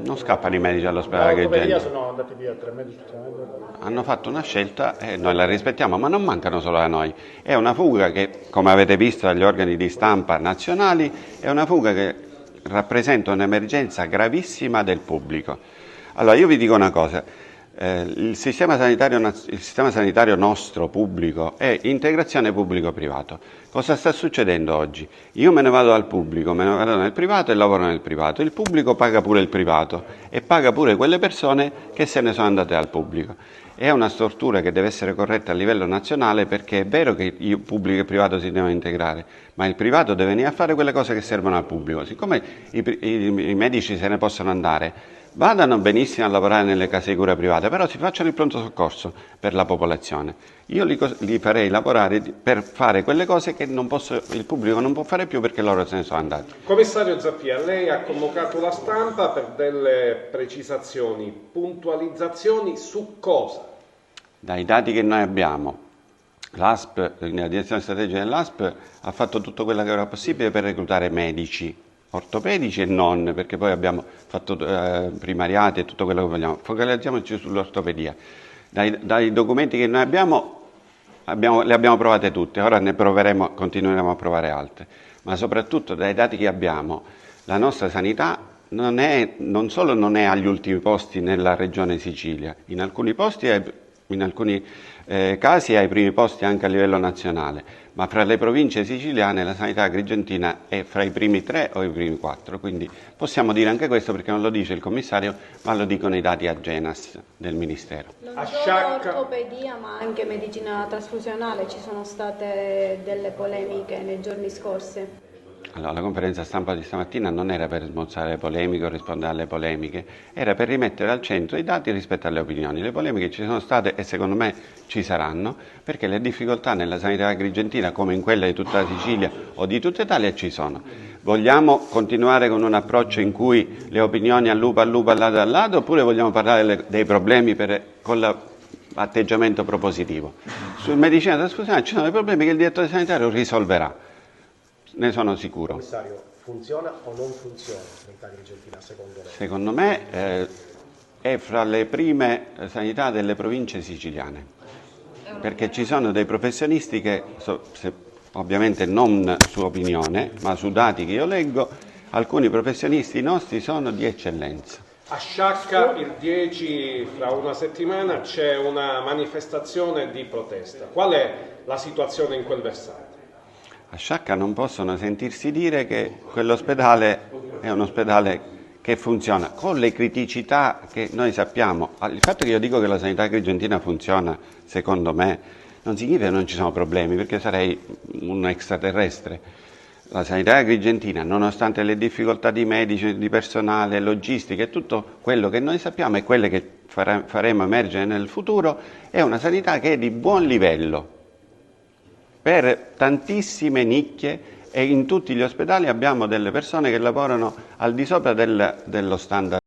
Non scappano i medici all'ospedale Agrigento. Sono andati via 3 medici. Hanno fatto una scelta e noi la rispettiamo, ma non mancano solo a noi. È una fuga che, come avete visto dagli organi di stampa nazionali, è una fuga che rappresenta un'emergenza gravissima del pubblico. Allora, io vi dico una cosa. Il sistema sanitario nostro pubblico è integrazione pubblico-privato. Cosa sta succedendo oggi? Io me ne vado al pubblico, me ne vado nel privato e lavoro nel privato. Il pubblico paga pure il privato e paga pure quelle persone che se ne sono andate al pubblico. È una stortura che deve essere corretta a livello nazionale, perché è vero che il pubblico e il privato si devono integrare, ma il privato deve venire a fare quelle cose che servono al pubblico. Siccome i medici se ne possono andare, vadano benissimo a lavorare nelle case di cura private, però si facciano il pronto soccorso per la popolazione. Io li farei lavorare per fare quelle cose che il pubblico non può fare più perché loro se ne sono andati. Commissario Zappia, lei ha convocato la stampa per delle precisazioni, puntualizzazioni su cosa? Dai dati che noi abbiamo, l'ASP, la direzione strategica dell'ASP ha fatto tutto quello che era possibile per reclutare medici, ortopedici e non, perché poi abbiamo fatto primariati e tutto quello che vogliamo. Focalizziamoci sull'ortopedia. Dai documenti che noi abbiamo, le abbiamo provate tutte, ora ne continueremo a provare altre, ma soprattutto dai dati che abbiamo, la nostra sanità non solo non è agli ultimi posti nella regione Sicilia, in alcuni casi è ai primi posti anche a livello nazionale, ma fra le province siciliane la sanità agrigentina è fra i primi 3 o i primi 4, quindi possiamo dire anche questo perché non lo dice il commissario, ma lo dicono i dati Agenas del Ministero. Non solo ortopedia, ma anche medicina trasfusionale, ci sono state delle polemiche nei giorni scorsi. Allora, la conferenza stampa di stamattina non era per smorzare le polemiche o rispondere alle polemiche, era per rimettere al centro i dati rispetto alle opinioni. Le polemiche ci sono state e secondo me ci saranno, perché le difficoltà nella sanità agrigentina, come in quella di tutta la Sicilia o di tutta Italia, ci sono. Vogliamo continuare con un approccio in cui le opinioni al lupo, al lato, oppure vogliamo parlare dei problemi con l'atteggiamento propositivo? Sul medicina trasfusionale ci sono dei problemi che il direttore sanitario risolverà. Ne sono sicuro. Commissario, funziona o non funziona la sanità agrigentina secondo lei? Secondo me è fra le prime sanità delle province siciliane, perché ci sono dei professionisti che, ovviamente non su opinione, ma su dati che io leggo, alcuni professionisti nostri sono di eccellenza. A Sciacca il 10, fra una settimana, c'è una manifestazione di protesta. Qual è la situazione in quel versante? A Sciacca non possono sentirsi dire che quell'ospedale è un ospedale che funziona, con le criticità che noi sappiamo. Il fatto che io dico che la sanità agrigentina funziona, secondo me, non significa che non ci sono problemi, perché sarei un extraterrestre. La sanità agrigentina, nonostante le difficoltà di medici, di personale, logistiche e tutto quello che noi sappiamo e quelle che faremo emergere nel futuro, è una sanità che è di buon livello. Per tantissime nicchie e in tutti gli ospedali abbiamo delle persone che lavorano al di sopra dello standard